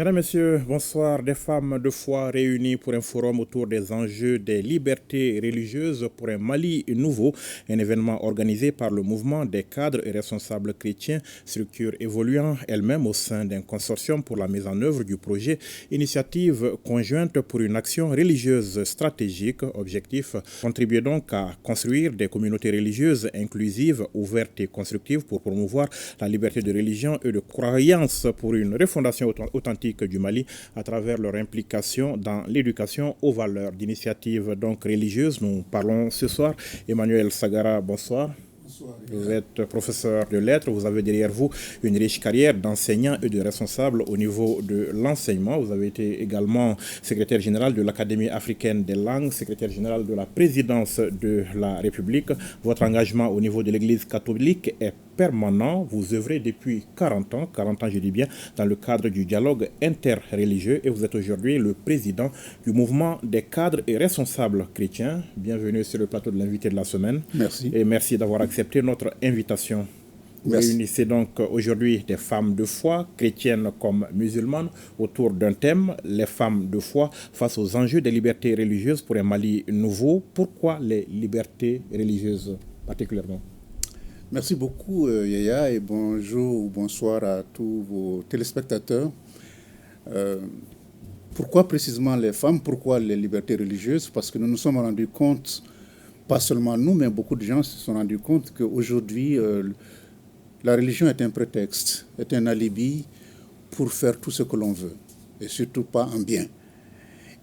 Mesdames, Messieurs, bonsoir. Des femmes de foi réunies pour un forum autour des enjeux des libertés religieuses pour un Mali nouveau, un événement organisé par le mouvement des cadres et responsables chrétiens, structure évoluant elle-même au sein d'un consortium pour la mise en œuvre du projet Initiative conjointe pour une action religieuse stratégique. Objectif, contribuer donc à construire des communautés religieuses inclusives, ouvertes et constructives pour promouvoir la liberté de religion et de croyance pour une refondation authentique du Mali à travers leur implication dans l'éducation aux valeurs d'initiative donc religieuse. Nous parlons ce soir. Emmanuel Sagara, bonsoir. Vous êtes professeur de lettres, vous avez derrière vous une riche carrière d'enseignant et de responsable au niveau de l'enseignement. Vous avez été également secrétaire général de l'Académie africaine des langues, secrétaire général de la présidence de la République. Votre engagement au niveau de l'Église catholique est permanent. Vous œuvrez depuis 40 ans je dis bien, dans le cadre du dialogue interreligieux et vous êtes aujourd'hui le président du mouvement des cadres et responsables chrétiens. Bienvenue sur le plateau de l'invité de la semaine. Merci. Et merci d'avoir accepté notre invitation. Vous réunissez donc aujourd'hui des femmes de foi, chrétiennes comme musulmanes, autour d'un thème, les femmes de foi face aux enjeux des libertés religieuses pour un Mali nouveau. Pourquoi les libertés religieuses particulièrement? Merci beaucoup Yaya et bonjour ou bonsoir à tous vos téléspectateurs. Pourquoi précisément les femmes? Pourquoi les libertés religieuses? Parce que nous nous sommes rendus compte, pas seulement nous, mais beaucoup de gens se sont rendus compte qu'aujourd'hui, la religion est un prétexte, est un alibi pour faire tout ce que l'on veut, et surtout pas en bien.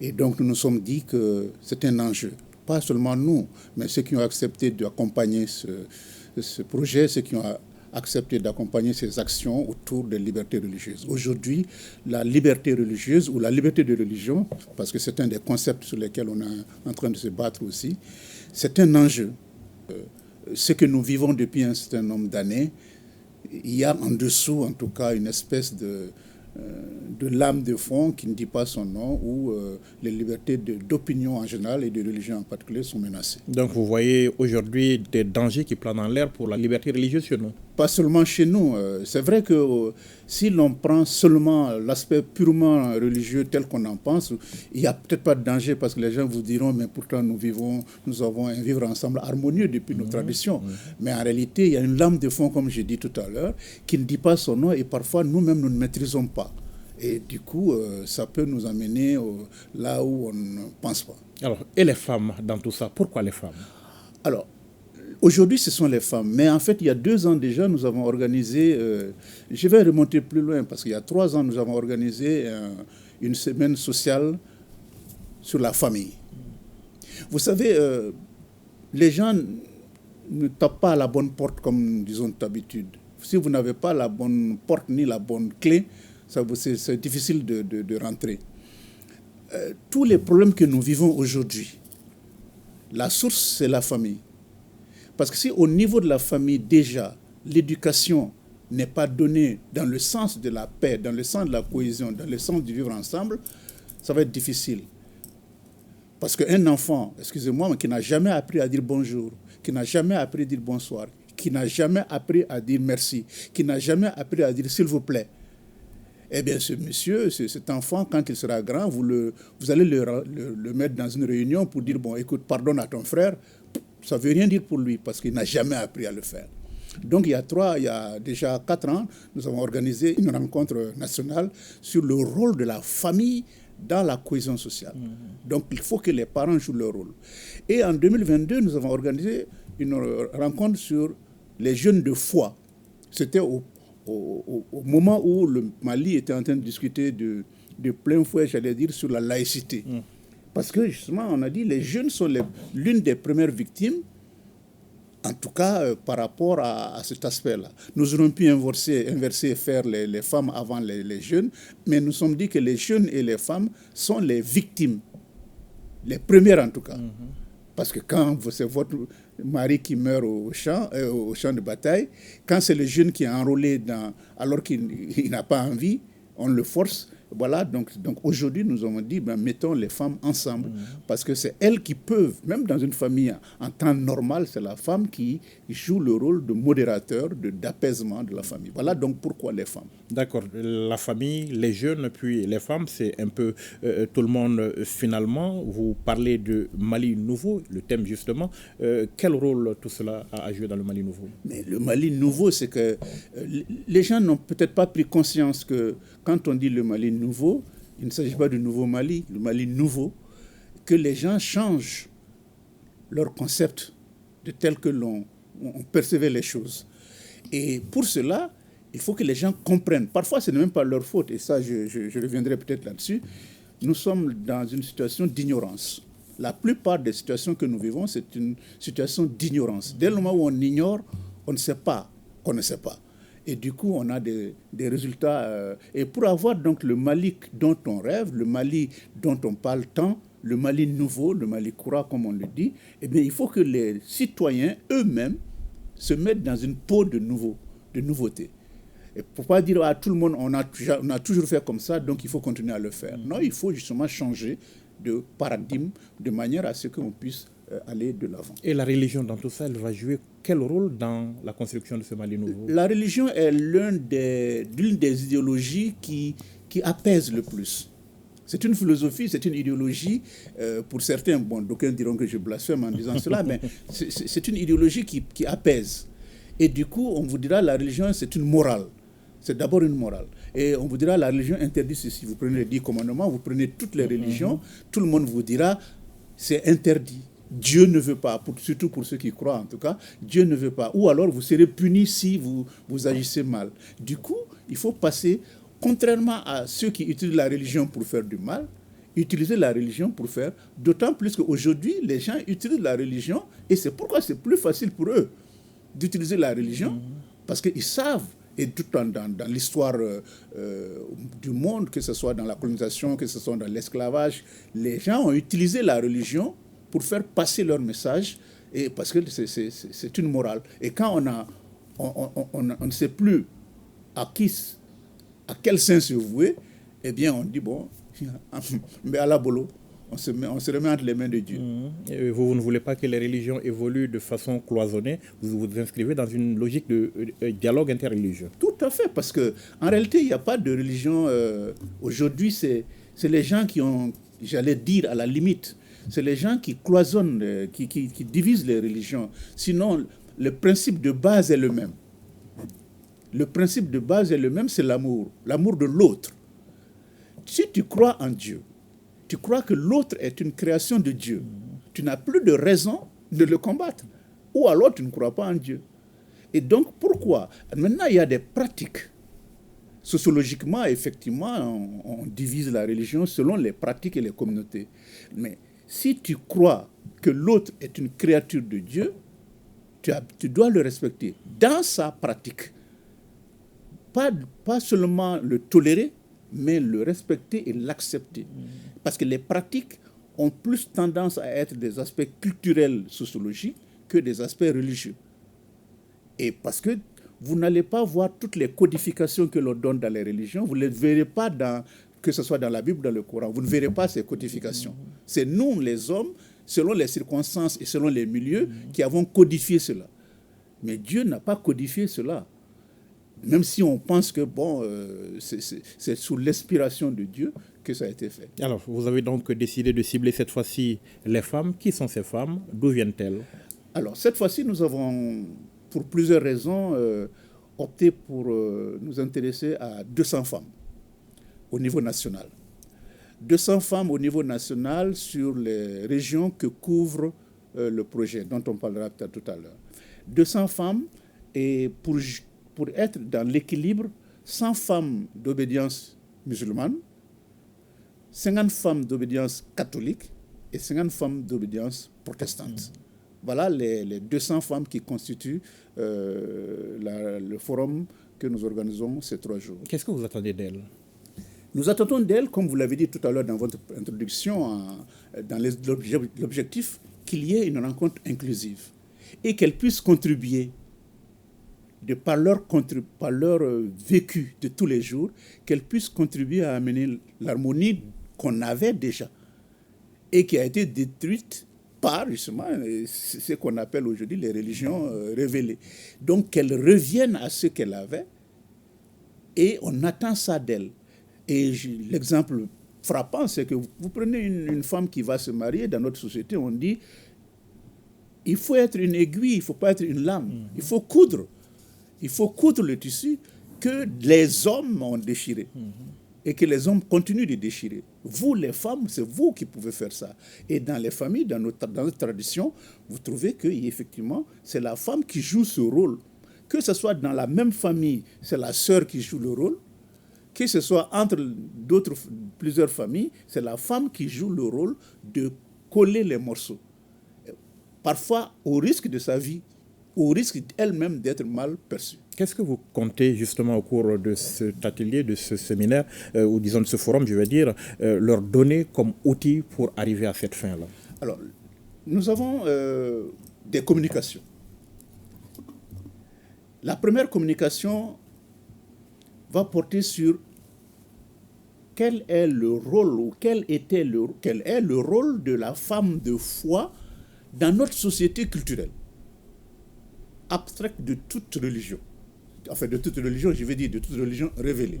Et donc nous nous sommes dit que c'est un enjeu. Pas seulement nous, mais ceux qui ont accepté d'accompagner ce projet, ceux qui ont accepté d'accompagner ces actions autour des libertés religieuses. Aujourd'hui, la liberté religieuse ou la liberté de religion, parce que c'est un des concepts sur lesquels on est en train de se battre aussi, c'est un enjeu. Ce que nous vivons depuis un certain nombre d'années, il y a en dessous, en tout cas, une espèce de lame de fond qui ne dit pas son nom, où les libertés d'opinion en général et de religion en particulier sont menacées. Donc vous voyez aujourd'hui des dangers qui planent en l'air pour la liberté religieuse chez nous? Pas seulement chez nous. C'est vrai que si l'on prend seulement l'aspect purement religieux tel qu'on en pense, il n'y a peut-être pas de danger parce que les gens vous diront mais pourtant nous avons un vivre ensemble harmonieux depuis nos traditions. Mais en réalité, il y a une lame de fond, comme j'ai dit tout à l'heure, qui ne dit pas son nom et parfois nous-mêmes nous ne maîtrisons pas. Et du coup, ça peut nous amener là où on ne pense pas. Alors, et les femmes dans tout ça? Pourquoi les femmes? Alors, aujourd'hui, ce sont les femmes. Mais en fait, il y a 2 ans déjà, nous avons organisé, je vais remonter plus loin, parce qu'il y a 3 ans, nous avons organisé une semaine sociale sur la famille. Vous savez, les gens ne tapent pas à la bonne porte comme, disons, d'habitude. Si vous n'avez pas la bonne porte ni la bonne clé, c'est difficile de rentrer. Tous les problèmes que nous vivons aujourd'hui, la source, c'est la famille. Parce que si au niveau de la famille, déjà, l'éducation n'est pas donnée dans le sens de la paix, dans le sens de la cohésion, dans le sens du vivre ensemble, ça va être difficile. Parce qu'un enfant, excusez-moi, mais qui n'a jamais appris à dire bonjour, qui n'a jamais appris à dire bonsoir, qui n'a jamais appris à dire merci, qui n'a jamais appris à dire s'il vous plaît, eh bien, ce monsieur, cet enfant, quand il sera grand, vous allez le mettre dans une réunion pour dire, bon, écoute, pardonne à ton frère. Ça ne veut rien dire pour lui parce qu'il n'a jamais appris à le faire. Donc, il y a déjà 4 ans, nous avons organisé une rencontre nationale sur le rôle de la famille dans la cohésion sociale. Donc, il faut que les parents jouent leur rôle. Et en 2022, nous avons organisé une rencontre sur les jeunes de foi. C'était au moment où le Mali était en train de discuter de plein fouet, j'allais dire, sur la laïcité. Parce que justement, on a dit les jeunes sont l'une des premières victimes, en tout cas par rapport à cet aspect-là. Nous aurions pu inverser faire les femmes avant les jeunes, mais nous sommes dit que les jeunes et les femmes sont les victimes, les premières en tout cas. Parce que quand c'est votre mari qui meurt au champ de bataille, quand c'est le jeune qui est enrôlé alors qu'il n'a pas envie, on le force, voilà, donc aujourd'hui, nous avons dit, mettons les femmes ensemble, parce que c'est elles qui peuvent, même dans une famille en temps normal, c'est la femme qui joue le rôle de modérateur, d'apaisement de la famille. Voilà donc pourquoi les femmes. D'accord, la famille, les jeunes, puis les femmes, c'est un peu tout le monde finalement. Vous parlez de Mali nouveau, le thème justement. Quel rôle tout cela a joué dans le Mali nouveau? Mais le Mali nouveau, c'est que les gens n'ont peut-être pas pris conscience que quand on dit le Mali nouveau, il ne s'agit pas du nouveau Mali, le Mali nouveau, que les gens changent leur concept de tel que l'on percevait les choses. Et pour cela, il faut que les gens comprennent. Parfois, ce n'est même pas leur faute, et ça, je reviendrai peut-être là-dessus. Nous sommes dans une situation d'ignorance. La plupart des situations que nous vivons, c'est une situation d'ignorance. Dès le moment où on ignore, on ne sait pas qu'on ne sait pas. Et du coup, on a des résultats. Et pour avoir donc le Mali dont on rêve, le Mali dont on parle tant, le Mali nouveau, le Mali Koura, comme on le dit, eh bien, il faut que les citoyens eux-mêmes se mettent dans une peau de nouveauté. Et pour ne pas dire à tout le monde, on a toujours fait comme ça, donc il faut continuer à le faire. Non, il faut justement changer de paradigme de manière à ce qu'on puisse aller de l'avant. Et la religion dans tout ça, elle va jouer quel rôle dans la construction de ce Mali nouveau? La religion est l'une des idéologies qui apaise le plus. C'est une philosophie, c'est une idéologie, pour certains, bon, d'aucuns diront que je blasphème en disant cela, mais c'est une idéologie qui apaise. Et du coup, on vous dira la religion, c'est une morale. C'est d'abord une morale. Et on vous dira la religion interdit ceci. Vous prenez les 10 commandements, vous prenez toutes les religions, tout le monde vous dira c'est interdit. Dieu ne veut pas, surtout pour ceux qui croient en tout cas, Dieu ne veut pas. Ou alors vous serez puni si vous agissez mal. Du coup, il faut passer, contrairement à ceux qui utilisent la religion pour faire du mal, utiliser la religion pour faire, d'autant plus qu'aujourd'hui, les gens utilisent la religion et c'est pourquoi c'est plus facile pour eux d'utiliser la religion, parce qu'ils savent, et tout dans l'histoire du monde, que ce soit dans la colonisation, que ce soit dans l'esclavage, les gens ont utilisé la religion pour faire passer leur message, et parce que c'est une morale. Et quand on ne sait plus à quel saint se vouer, eh bien on dit, bon, mais à la bolo, on se remet entre les mains de Dieu. Et vous ne voulez pas que les religions évoluent de façon cloisonnée, vous vous inscrivez dans une logique de dialogue interreligieux. Tout à fait, parce qu'en réalité, il n'y a pas de religion. Aujourd'hui, c'est les gens qui ont, j'allais dire à la limite, c'est les gens qui cloisonnent, qui divisent les religions. Sinon, le principe de base est le même. Le principe de base est le même, c'est l'amour de l'autre. Si tu crois en Dieu, tu crois que l'autre est une création de Dieu, tu n'as plus de raison de le combattre. Ou alors tu ne crois pas en Dieu. Et donc pourquoi? Maintenant, il y a des pratiques. Sociologiquement, effectivement, on divise la religion selon les pratiques et les communautés. Mais si tu crois que l'autre est une créature de Dieu, tu dois le respecter dans sa pratique. Pas seulement le tolérer, mais le respecter et l'accepter. Parce que les pratiques ont plus tendance à être des aspects culturels, sociologiques, que des aspects religieux. Et parce que vous n'allez pas voir toutes les codifications que l'on donne dans les religions, vous ne les verrez pas que ce soit dans la Bible ou dans le Coran, vous ne verrez pas ces codifications. C'est nous, les hommes, selon les circonstances et selon les milieux, qui avons codifié cela. Mais Dieu n'a pas codifié cela. Même si on pense que c'est sous l'inspiration de Dieu que ça a été fait. Alors, vous avez donc décidé de cibler cette fois-ci les femmes. Qui sont ces femmes? D'où viennent-elles? Alors, cette fois-ci, nous avons, pour plusieurs raisons, opté pour nous intéresser à 200 femmes au niveau national. 200 femmes au niveau national sur les régions que couvre le projet, dont on parlera peut-être tout à l'heure. 200 femmes, et pour être dans l'équilibre, 100 femmes d'obédience musulmane, 50 femmes d'obédience catholique et 50 femmes d'obédience protestante. Voilà les 200 femmes qui constituent le forum que nous organisons ces 3 jours. Qu'est-ce que vous attendez d'elles? Nous attendons d'elles, comme vous l'avez dit tout à l'heure dans votre introduction, dans l'objectif qu'il y ait une rencontre inclusive et qu'elles puissent contribuer par leur vécu de tous les jours, qu'elles puissent contribuer à amener l'harmonie qu'on avait déjà et qui a été détruite par justement ce qu'on appelle aujourd'hui les religions révélées. Donc qu'elles reviennent à ce qu'elles avaient et on attend ça d'elles. Et l'exemple frappant, c'est que vous prenez une femme qui va se marier, dans notre société, on dit il faut être une aiguille, il ne faut pas être une lame. Il faut coudre. Il faut coudre le tissu que les hommes ont déchiré. Et que les hommes continuent de déchirer. Vous, les femmes, c'est vous qui pouvez faire ça. Et dans les familles, dans notre tradition, vous trouvez qu'effectivement, c'est la femme qui joue ce rôle. Que ce soit dans la même famille, c'est la sœur qui joue le rôle. Que ce soit entre plusieurs familles, c'est la femme qui joue le rôle de coller les morceaux. Parfois au risque de sa vie, au risque elle-même d'être mal perçue. Qu'est-ce que vous comptez justement au cours de cet atelier, de ce séminaire, ou disons de ce forum, je veux dire, leur donner comme outil pour arriver à cette fin-là? Alors, nous avons des communications. La première communication va porter sur quel est le rôle ou quel est le rôle de la femme de foi dans notre société culturelle, abstraite de toute religion. Enfin, de toute religion, je veux dire de toute religion révélée.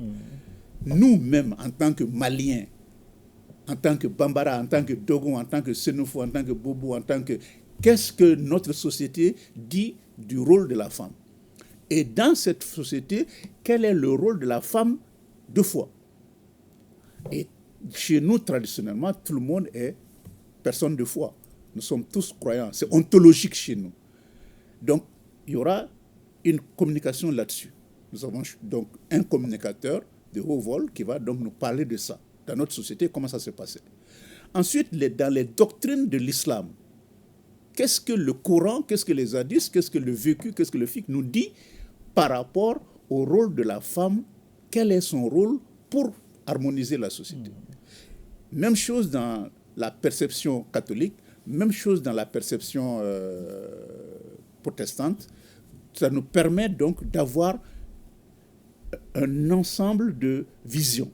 Nous-mêmes, en tant que Maliens, en tant que Bambara, en tant que Dogon, en tant que Sénoufo, en tant que Bobo, qu'est-ce que notre société dit du rôle de la femme? Et dans cette société, quel est le rôle de la femme de foi? Et chez nous, traditionnellement, tout le monde est personne de foi. Nous sommes tous croyants. C'est ontologique chez nous. Donc, il y aura une communication là-dessus. Nous avons donc un communicateur de haut vol qui va donc nous parler de ça. Dans notre société, comment ça s'est passé. Ensuite, dans les doctrines de l'islam, qu'est-ce que le Coran, qu'est-ce que les hadiths, qu'est-ce que le vécu, qu'est-ce que le fiqh nous dit par rapport au rôle de la femme, quel est son rôle pour harmoniser la société. Même chose dans la perception catholique, même chose dans la perception protestante. Ça nous permet donc d'avoir un ensemble de visions.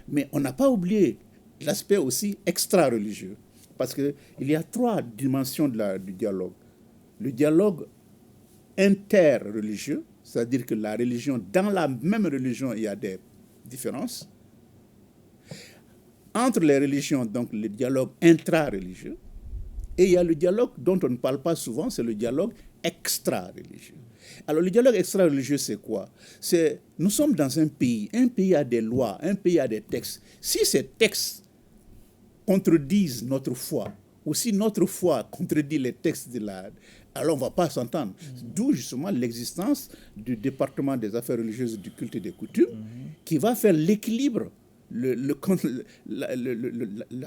Mais on n'a pas oublié l'aspect aussi extra-religieux, parce qu'il y a 3 dimensions du dialogue. Le dialogue interreligieux, c'est-à-dire que la religion, dans la même religion, il y a des différences. Entre les religions, donc le dialogue intra-religieux, et il y a le dialogue dont on ne parle pas souvent, c'est le dialogue extra-religieux. Alors le dialogue extra-religieux, c'est quoi? Nous sommes dans un pays a des lois, un pays a des textes. Si ces textes contredisent notre foi, ou si notre foi contredit les textes alors on ne va pas s'entendre. D'où justement l'existence du département des affaires religieuses, du culte et des coutumes, qui va faire l'équilibre, la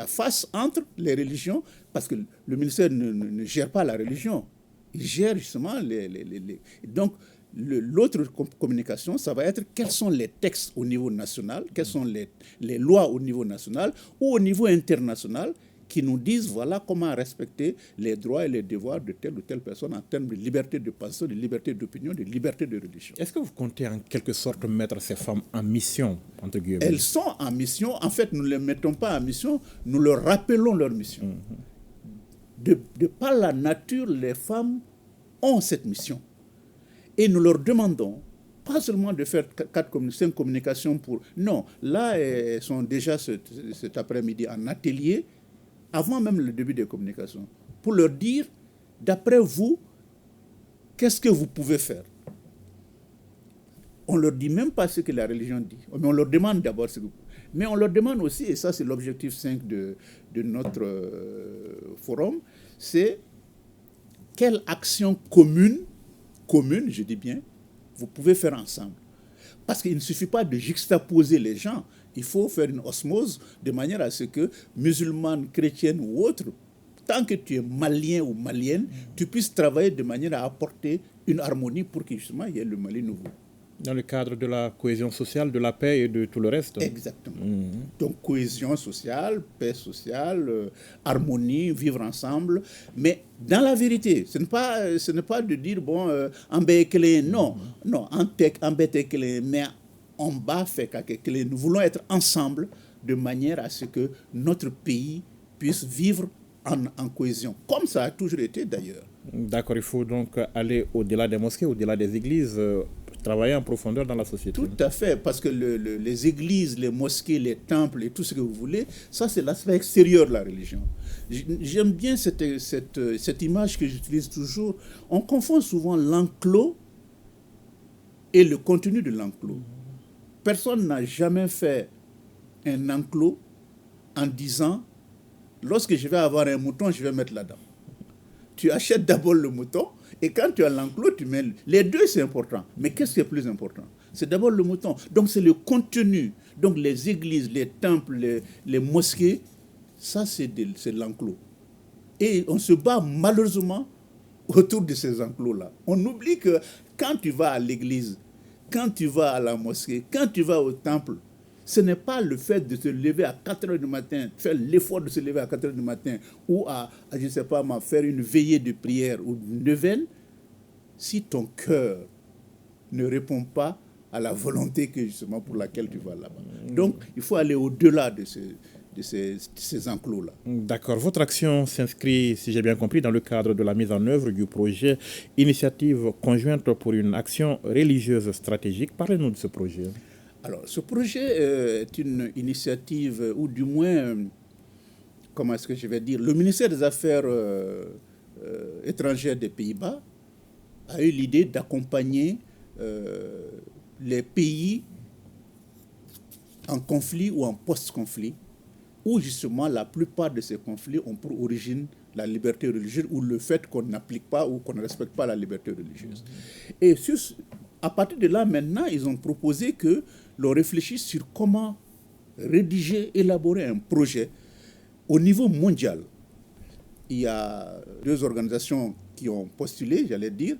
face entre les religions, parce que le ministère ne gère pas la religion, il gère justement donc l'autre communication, ça va être quels sont les textes au niveau national, quelles sont les lois au niveau national ou au niveau international qui nous disent voilà comment respecter les droits et les devoirs de telle ou telle personne en termes de liberté de pensée, de liberté d'opinion, de liberté de religion. Est-ce que vous comptez en quelque sorte mettre ces femmes en mission, entre guillemets? Elles sont en mission. En fait, nous ne les mettons pas en mission, nous leur rappelons leur mission. De par la nature, les femmes ont cette mission. Et nous leur demandons pas seulement de faire 5 communications pour... Non, là, elles sont déjà cet après-midi en atelier, avant même le début des communications, pour leur dire, d'après vous, qu'est-ce que vous pouvez faire? On ne leur dit même pas ce que la religion dit, mais on leur demande d'abord ce que vous... Mais on leur demande aussi, et ça c'est l'objectif 5 de notre forum, c'est quelle action commune, je dis bien, vous pouvez faire ensemble. Parce qu'il ne suffit pas de juxtaposer les gens, il faut faire une osmose de manière à ce que, musulmane, chrétienne ou autre, tant que tu es malien ou malienne, tu puisses travailler de manière à apporter une harmonie pour que justement il y ait le Mali nouveau. Dans le cadre de la cohésion sociale, de la paix et de tout le reste. Exactement. Donc cohésion sociale, paix sociale, harmonie, vivre ensemble. Mais dans la vérité, ce n'est pas de dire, bon, non, non, mais on va faire quelque chose. Nous voulons être ensemble de manière à ce que notre pays puisse vivre en cohésion, comme ça a toujours été d'ailleurs. D'accord, il faut donc aller au-delà des mosquées, au-delà des églises, travailler en profondeur dans la société. Tout à fait, parce que les églises, les mosquées, les temples et tout ce que vous voulez, ça c'est l'aspect extérieur de la religion. J'aime bien cette image que j'utilise toujours. On confond souvent l'enclos et le contenu de l'enclos. Personne n'a jamais fait un enclos en disant, lorsque je vais avoir un mouton, je vais mettre là-dedans. Tu achètes d'abord le mouton, et quand tu as l'enclos, tu mets... Les deux, c'est important. Mais qu'est-ce qui est plus important? C'est d'abord le mouton. Donc, c'est le contenu. Donc, les églises, les temples, les mosquées, ça, c'est l'enclos. Et on se bat malheureusement autour de ces enclos-là. On oublie que quand tu vas à l'église, quand tu vas à la mosquée, quand tu vas au temple, ce n'est pas le fait de se lever à 4 heures du matin, faire l'effort de se lever à 4 heures du matin, ou je ne sais pas, faire une veillée de prière ou une neuvaine, si ton cœur ne répond pas à la volonté justement pour laquelle tu vas là-bas. Donc, il faut aller au-delà de ces enclos-là. D'accord. Votre action s'inscrit, si j'ai bien compris, dans le cadre de la mise en œuvre du projet Initiative conjointe pour une action religieuse stratégique. Parlez-nous de ce projet. Alors, ce projet est une initiative, ou du moins, comment est-ce que je vais dire, le ministère des Affaires étrangères des Pays-Bas a eu l'idée d'accompagner les pays en conflit ou en post-conflit, où justement la plupart de ces conflits ont pour origine la liberté religieuse ou le fait qu'on n'applique pas ou qu'on ne respecte pas la liberté religieuse. Et à partir de là, maintenant, ils ont proposé que l'on réfléchisse sur comment rédiger, élaborer un projet au niveau mondial. Il y a 2 organisations qui ont postulé, j'allais dire,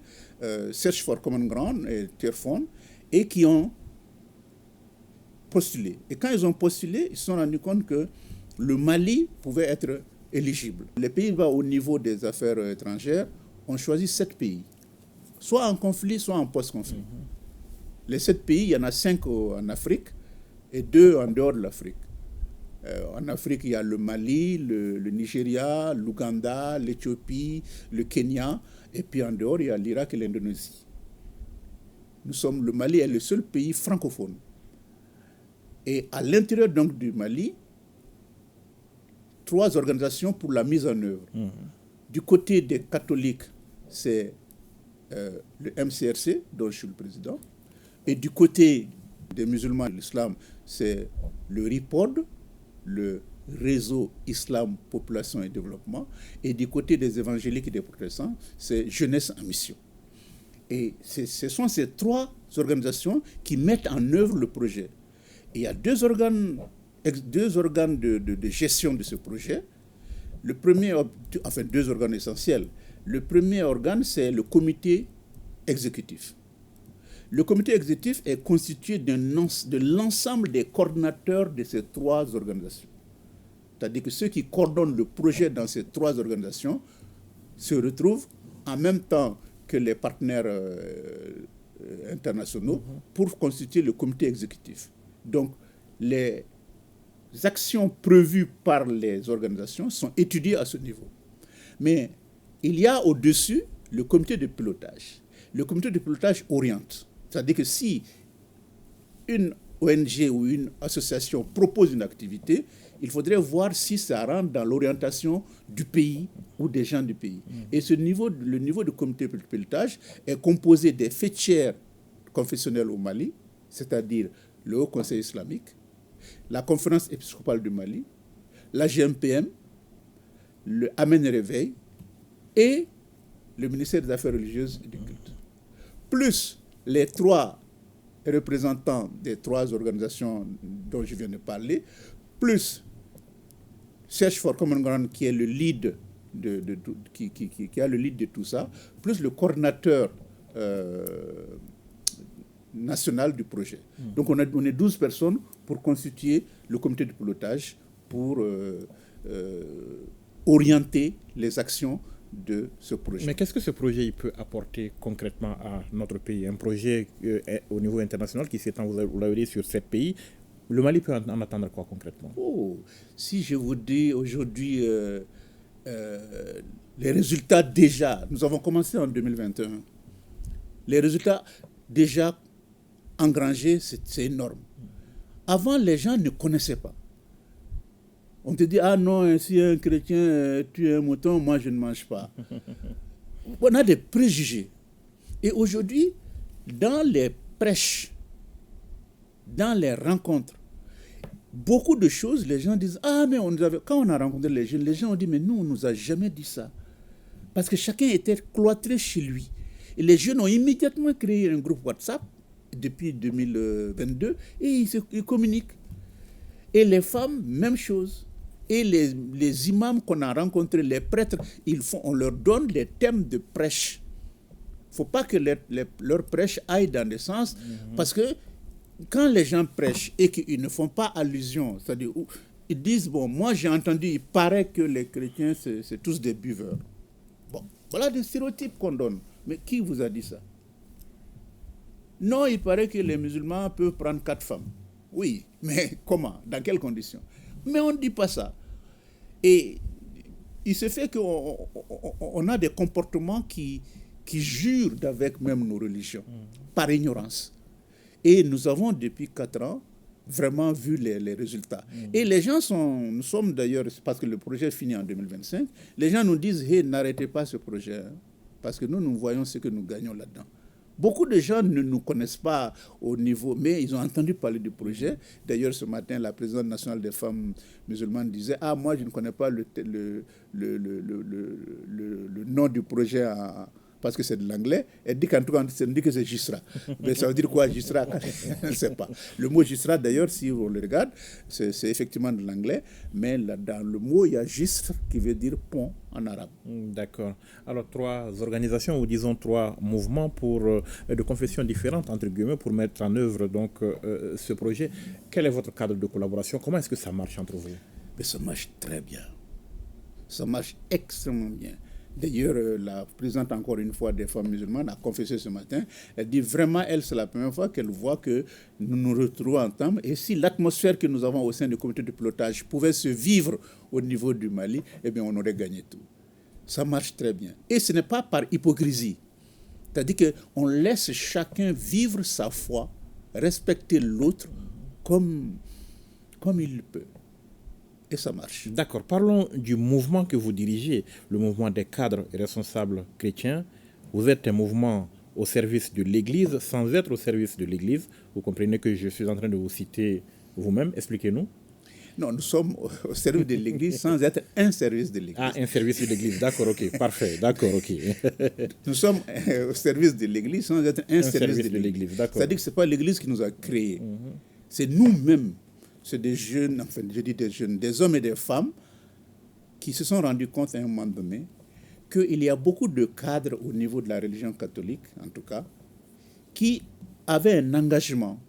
Search for Common Ground et Tearfund, et qui ont postulé. Et quand ils ont postulé, ils se sont rendus compte que le Mali pouvait être éligible. Les Pays-Bas, au niveau des affaires étrangères, ont choisi 7 pays, soit en conflit, soit en post-conflit. Les 7 pays, il y en a 5 en Afrique et 2 en dehors de l'Afrique. En Afrique, il y a le Mali, le Nigeria, l'Ouganda, l'Éthiopie, le Kenya, et puis en dehors, il y a l'Irak et l'Indonésie. Le Mali est le seul pays francophone. Et à l'intérieur donc du Mali, 3 organisations pour la mise en œuvre. Du côté des catholiques, c'est le MCRC, dont je suis le président. Et du côté des musulmans de l'islam, c'est le RIPOD, le Réseau Islam, Population et Développement. Et du côté des évangéliques et des protestants, c'est Jeunesse en Mission. Et ce sont ces 3 organisations qui mettent en œuvre le projet. Et il y a 2 organes de gestion de ce projet. Le premier, enfin 2 organes essentiels. Le premier organe, c'est le comité exécutif. Le comité exécutif est constitué de l'ensemble des coordinateurs de ces 3 organisations. C'est-à-dire que ceux qui coordonnent le projet dans ces 3 organisations se retrouvent en même temps que les partenaires internationaux pour constituer le comité exécutif. Donc, les actions prévues par les organisations sont étudiées à ce niveau. Mais il y a au-dessus le comité de pilotage. Le comité de pilotage oriente. C'est-à-dire que si une ONG ou une association propose une activité, il faudrait voir si ça rentre dans l'orientation du pays ou des gens du pays. Et le niveau de comité de pilotage est composé des faîtières confessionnelles au Mali, c'est-à-dire le Haut Conseil islamique, la Conférence épiscopale du Mali, la GMPM, le Amen Réveil et le ministère des Affaires religieuses et du culte. Plus les 3 représentants des 3 organisations dont je viens de parler, plus Search for Common Ground qui est le lead qui a le lead de tout ça, plus le coordinateur national du projet. Donc on est 12 personnes pour constituer le comité de pilotage pour orienter les actions de ce projet. Mais qu'est-ce que ce projet il peut apporter concrètement à notre pays? Un projet au niveau international qui s'étend, vous l'avez dit, sur 7 pays. Le Mali peut en attendre quoi concrètement? Si je vous dis aujourd'hui les résultats déjà, nous avons commencé en 2021. Les résultats déjà engrangés, c'est énorme. Avant, les gens ne connaissaient pas. On te dit, ah non, si un chrétien tue un mouton, moi je ne mange pas. On a des préjugés. Et aujourd'hui, dans les prêches, dans les rencontres, beaucoup de choses, les gens disent, ah mais quand on a rencontré les gens ont dit, mais nous, on ne nous a jamais dit ça. Parce que chacun était cloîtré chez lui. Et les jeunes ont immédiatement créé un groupe WhatsApp depuis 2022 et ils communiquent. Et les femmes, même chose. Et les imams qu'on a rencontrés, les prêtres, on leur donne les thèmes de prêche. Il ne faut pas que leur prêche aille dans des sens, parce que quand les gens prêchent et qu'ils ne font pas allusion, c'est-à-dire ils disent, bon, moi j'ai entendu, il paraît que les chrétiens, c'est tous des buveurs. Bon, voilà des stéréotypes qu'on donne. Mais qui vous a dit ça? Non, il paraît que les musulmans peuvent prendre 4 femmes. Oui, mais comment? Dans quelles conditions? Mais on ne dit pas ça. Et il se fait qu'on a des comportements qui jurent d'avec même nos religions, par ignorance. Et nous avons depuis 4 ans vraiment vu les résultats. Et les gens nous sommes d'ailleurs, parce que le projet finit en 2025, les gens nous disent, hey, n'arrêtez pas ce projet, hein, parce que nous voyons ce que nous gagnons là-dedans. Beaucoup de gens ne nous connaissent pas au niveau, mais ils ont entendu parler du projet. D'ailleurs, ce matin, la présidente nationale des femmes musulmanes disait, ah, moi, je ne connais pas le nom du projet parce que c'est de l'anglais. Elle dit qu'en tout cas, elle dit que c'est Gisra. Mais ça veut dire quoi, Gisra? Je ne sais pas. Le mot Gisra, d'ailleurs, si on le regarde, c'est effectivement de l'anglais, mais là, dans le mot, il y a Gisr qui veut dire pont en arabe. D'accord. Alors, 3 organisations, ou disons 3 mouvements de confessions différentes, entre guillemets, pour mettre en œuvre donc, ce projet. Quel est votre cadre de collaboration? Comment est-ce que ça marche entre vous? Mais ça marche très bien. Ça marche extrêmement bien. D'ailleurs, la présidente, encore une fois, des femmes musulmanes a confessé ce matin. Elle dit vraiment, elle, c'est la première fois qu'elle voit que nous nous retrouvons ensemble. Et si l'atmosphère que nous avons au sein du comité de pilotage pouvait se vivre au niveau du Mali, eh bien, on aurait gagné tout. Ça marche très bien. Et ce n'est pas par hypocrisie. C'est-à-dire qu'on laisse chacun vivre sa foi, respecter l'autre comme il le peut. Et ça marche. D'accord. Parlons du mouvement que vous dirigez, le mouvement des cadres et responsables chrétiens. Vous êtes un mouvement au service de l'Église sans être au service de l'Église. Vous comprenez que je suis en train de vous citer vous-même. Expliquez-nous. Non, nous sommes au service de l'Église sans être un service de l'Église. Ah, un service de l'Église. D'accord, ok. Parfait. D'accord, ok. Nous sommes au service de l'Église sans être un service de l'Église. D'accord. C'est-à-dire que ce n'est pas l'Église qui nous a créés. C'est nous-mêmes. C'est des jeunes, enfin, je dis des jeunes, des hommes et des femmes qui se sont rendus compte à un moment donné qu'il y a beaucoup de cadres au niveau de la religion catholique, en tout cas, qui avaient un engagement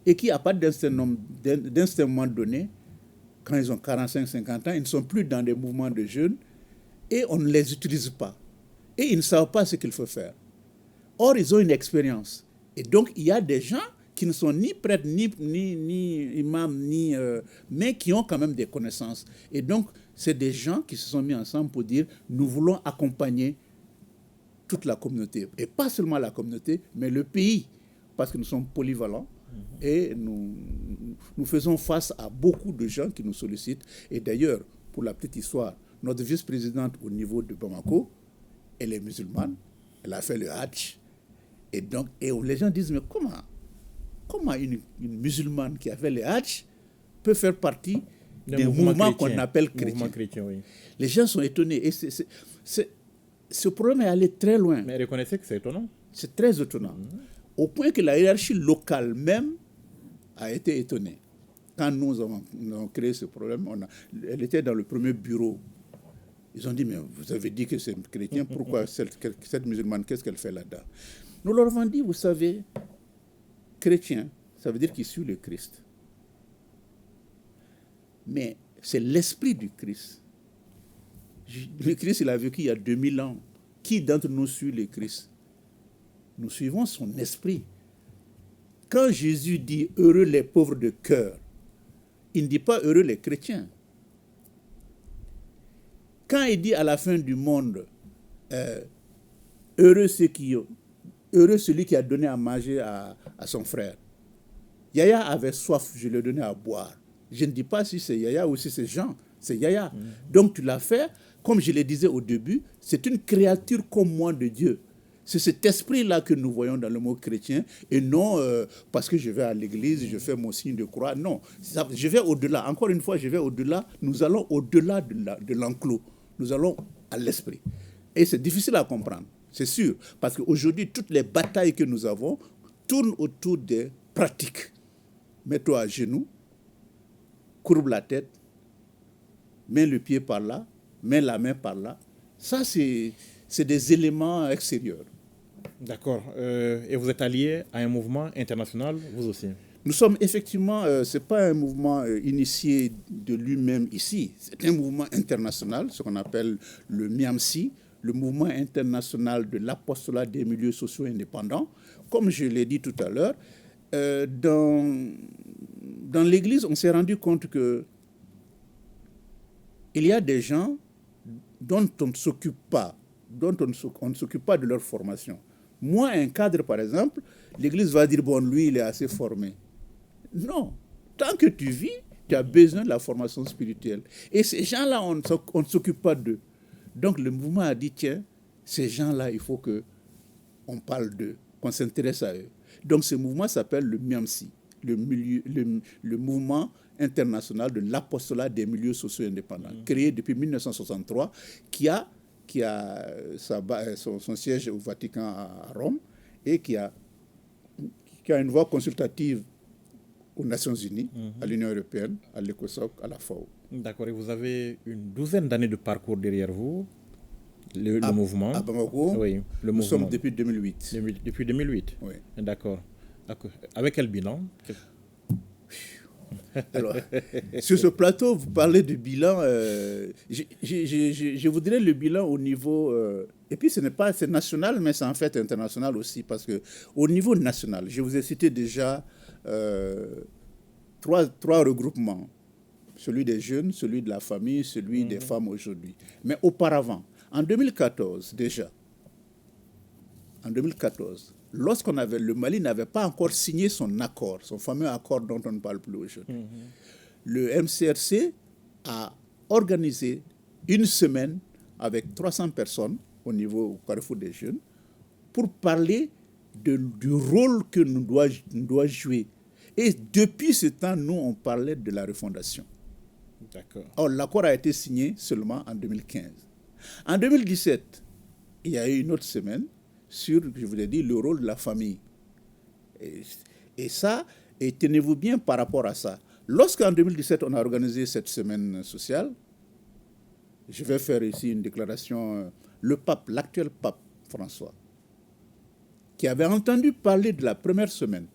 et qui, à partir d'un moment donné, quand ils ont 45-50 ans, ils ne sont plus dans des mouvements de jeunes et on ne les utilise pas. Et ils ne savent pas ce qu'il faut faire. Or, ils ont une expérience. Et donc, il y a des gens qui ne sont ni prêtres, ni imams, mais qui ont quand même des connaissances. Et donc, c'est des gens qui se sont mis ensemble pour dire, nous voulons accompagner toute la communauté. Et pas seulement la communauté, mais le pays. Parce que nous sommes polyvalents et nous faisons face à beaucoup de gens qui nous sollicitent. Et d'ailleurs, pour la petite histoire, notre vice-présidente au niveau de Bamako, elle est musulmane, elle a fait le Hajj. Et donc, les gens disent, mais comment une musulmane qui a fait le Hajj peut faire partie des mouvements qu'on appelle chrétiens. Oui. Les gens sont étonnés. Et ce problème est allé très loin. Mais reconnaissez que c'est étonnant. C'est très étonnant. Au point que la hiérarchie locale même a été étonnée. Quand nous avons créé ce problème, elle était dans le premier bureau. Ils ont dit, mais vous avez dit que c'est chrétien, pourquoi cette musulmane, qu'est-ce qu'elle fait là-dedans? Nous leur avons dit, vous savez, chrétien, ça veut dire qu'il suit le Christ. Mais c'est l'esprit du Christ. Le Christ, il a vécu il y a 2000 ans. Qui d'entre nous suit le Christ? Nous suivons son esprit. Quand Jésus dit « heureux les pauvres de cœur », il ne dit pas « heureux les chrétiens ». Quand il dit à la fin du monde « heureux celui qui a donné à manger à son frère », Yaya avait soif, je lui ai donné à boire. Je ne dis pas si c'est Yaya ou si c'est Jean, c'est Yaya. Donc tu l'as fait, comme je le disais au début, c'est une créature comme moi de Dieu. C'est cet esprit-là que nous voyons dans le mot chrétien, et non parce que je vais à l'église, je fais mon signe de croix. Non, je vais au-delà. Encore une fois, je vais au-delà. Nous allons au-delà de l'enclos. Nous allons à l'esprit. Et c'est difficile à comprendre, c'est sûr. Parce qu'aujourd'hui, toutes les batailles que nous avons tournent autour des pratiques. Mets-toi à genoux, courbe la tête, mets le pied par là, mets la main par là. Ça, c'est des éléments extérieurs. D'accord. Et vous êtes allié à un mouvement international, vous aussi? Nous sommes effectivement, ce n'est pas un mouvement initié de lui-même ici. C'est un mouvement international, ce qu'on appelle le MIAMSI, le mouvement international de l'apostolat des milieux sociaux indépendants. Comme je l'ai dit tout à l'heure, dans l'Église, on s'est rendu compte que il y a des gens dont on ne s'occupe pas, on ne s'occupe pas de leur formation. Moi, un cadre, par exemple, l'Église va dire, bon, lui, il est assez formé. Non. Tant que tu vis, tu as besoin de la formation spirituelle. Et ces gens-là, on ne s'occupe pas d'eux. Donc, le mouvement a dit, tiens, ces gens-là, il faut qu'on parle d'eux, qu'on s'intéresse à eux. Donc, ce mouvement s'appelle le MIAMSI, le mouvement international de l'apostolat des milieux sociaux indépendants, créé depuis 1963, qui a son siège au Vatican à Rome et qui a une voix consultative aux Nations Unies, à l'Union européenne, à l'ECOSOC, à la FAO. D'accord, et vous avez une douzaine d'années de parcours derrière vous, le mouvement. À Bamako, oui, le nous mouvement. sommes depuis 2008. Depuis 2008. Oui. D'accord. Avec quel bilan? Alors, sur ce plateau, vous parlez de bilan. Je voudrais le bilan au niveau... et puis, c'est national, mais c'est en fait international aussi, parce qu'au niveau national, je vous ai cité déjà trois regroupements. Celui des jeunes, celui de la famille, celui des femmes aujourd'hui. Mais auparavant, en 2014 déjà, lorsqu'on avait, le Mali n'avait pas encore signé son accord, son fameux accord dont on ne parle plus aujourd'hui. Le MCRC a organisé une semaine avec 300 personnes au niveau au Carrefour des Jeunes pour parler du rôle que nous doit jouer. Et depuis ce temps, nous, on parlait de la refondation. D'accord. Or, l'accord a été signé seulement en 2015. En 2017, il y a eu une autre semaine sur, je vous l'ai dit, le rôle de la famille. Et ça, et tenez-vous bien par rapport à ça. Lorsqu'en 2017, on a organisé cette semaine sociale, je vais faire ici une déclaration, le pape, l'actuel pape François, qui avait entendu parler de la première semaine,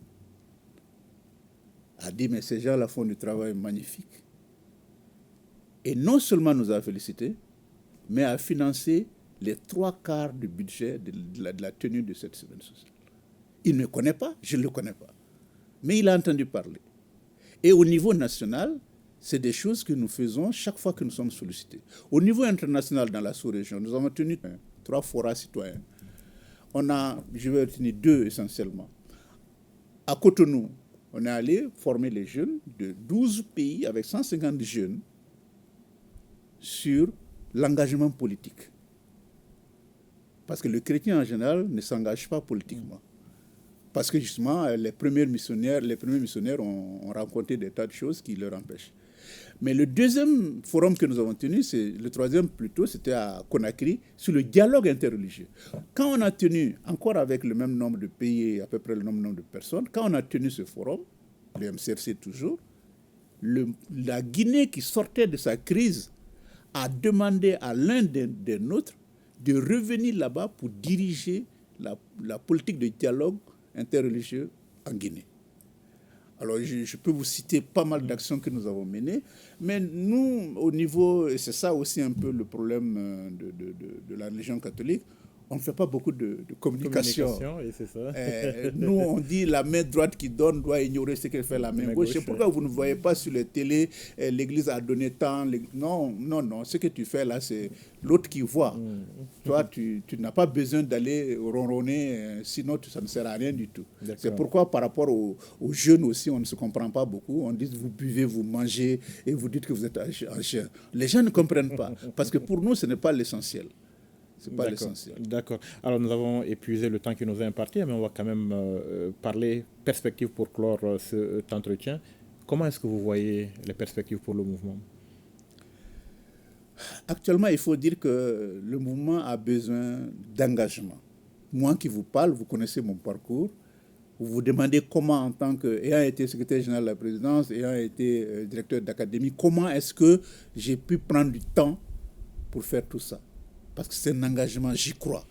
a dit, mais ces gens-là font du travail magnifique. Et non seulement nous a félicité, mais a financé les 3/4 du budget de la tenue de cette semaine sociale. Il ne me connaît pas, je ne le connais pas. Mais il a entendu parler. Et au niveau national, c'est des choses que nous faisons chaque fois que nous sommes sollicités. Au niveau international, dans la sous-région, nous avons tenu 3 forats citoyens. Je vais retenir 2 essentiellement. À Cotonou, on est allé former les jeunes de 12 pays avec 150 jeunes sur l'engagement politique. Parce que le chrétien en général ne s'engage pas politiquement. Parce que justement, les premiers missionnaires ont rencontré des tas de choses qui leur empêchent. Mais le deuxième forum que nous avons tenu, le troisième plutôt, c'était à Conakry, sur le dialogue interreligieux. Quand on a tenu, encore avec le même nombre de pays, à peu près le même nombre de personnes, quand on a tenu ce forum, le MCRC toujours, la Guinée qui sortait de sa crise a demandé à l'un des nôtres de revenir là-bas pour diriger la politique de dialogue interreligieux en Guinée. Alors, je peux vous citer pas mal d'actions que nous avons menées, mais nous, au niveau, et c'est ça aussi un peu le problème de la religion catholique, on ne fait pas beaucoup de communication. Et c'est ça. Nous, on dit la main droite qui donne doit ignorer ce qu'elle fait la main gauche. C'est pourquoi vous ne voyez pas sur les télés, l'Église a donné tant. Non, non, non. Ce que tu fais là, c'est l'autre qui voit. Toi, tu n'as pas besoin d'aller ronronner, sinon ça ne sert à rien du tout. C'est pourquoi par rapport aux jeunes aussi, on ne se comprend pas beaucoup. On dit vous buvez, vous mangez et vous dites que vous êtes en jeûne. Les gens ne comprennent pas parce que pour nous, ce n'est pas l'essentiel. C'est pas l'essentiel. D'accord. Alors, nous avons épuisé le temps qui nous est imparti, mais on va quand même parler perspectives pour clore cet entretien. Comment est-ce que vous voyez les perspectives pour le mouvement? Actuellement, il faut dire que le mouvement a besoin d'engagement. Moi qui vous parle, vous connaissez mon parcours. Vous vous demandez comment, en tant qu'ayant été secrétaire général de la présidence, ayant été directeur d'académie, comment est-ce que j'ai pu prendre du temps pour faire tout ça? Parce que c'est un engagement, j'y crois.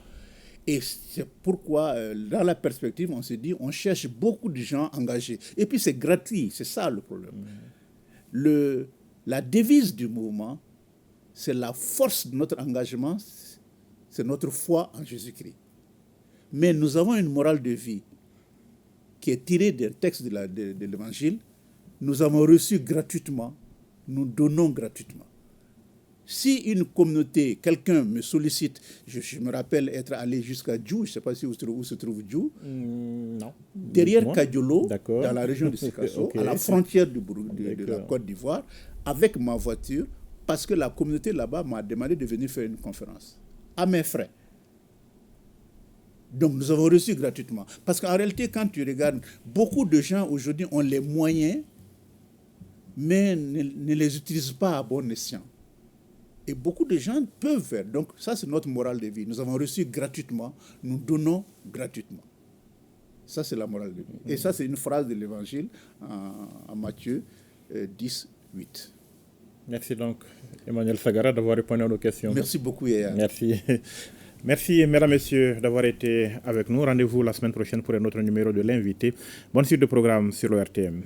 Et c'est pourquoi, dans la perspective, on s'est dit, on cherche beaucoup de gens engagés. Et puis c'est gratuit, c'est ça le problème. La devise du mouvement, c'est la force de notre engagement, c'est notre foi en Jésus-Christ. Mais nous avons une morale de vie qui est tirée d'un texte de l'Évangile. Nous avons reçu gratuitement, nous donnons gratuitement. Si une communauté, quelqu'un me sollicite, je me rappelle être allé jusqu'à Djou, je ne sais pas si où se trouve Djou, non. Derrière Kadiolo, dans la région de Sikasso, à la frontière de la Côte d'Ivoire, avec ma voiture, parce que la communauté là-bas m'a demandé de venir faire une conférence, à mes frais. Donc nous avons reçu gratuitement. Parce qu'en réalité, quand tu regardes, beaucoup de gens aujourd'hui ont les moyens, mais ne les utilisent pas à bon escient. Et beaucoup de gens peuvent faire. Donc ça, c'est notre morale de vie. Nous avons reçu gratuitement, nous donnons gratuitement. Ça, c'est la morale de vie. Et ça, c'est une phrase de l'Évangile en Matthieu 10, 8. Merci donc, Emmanuel Sagara, d'avoir répondu à nos questions. Merci beaucoup, Yaya. Merci. Merci, mesdames, messieurs, d'avoir été avec nous. Rendez-vous la semaine prochaine pour un autre numéro de l'invité. Bonne suite de programme sur l'ORTM.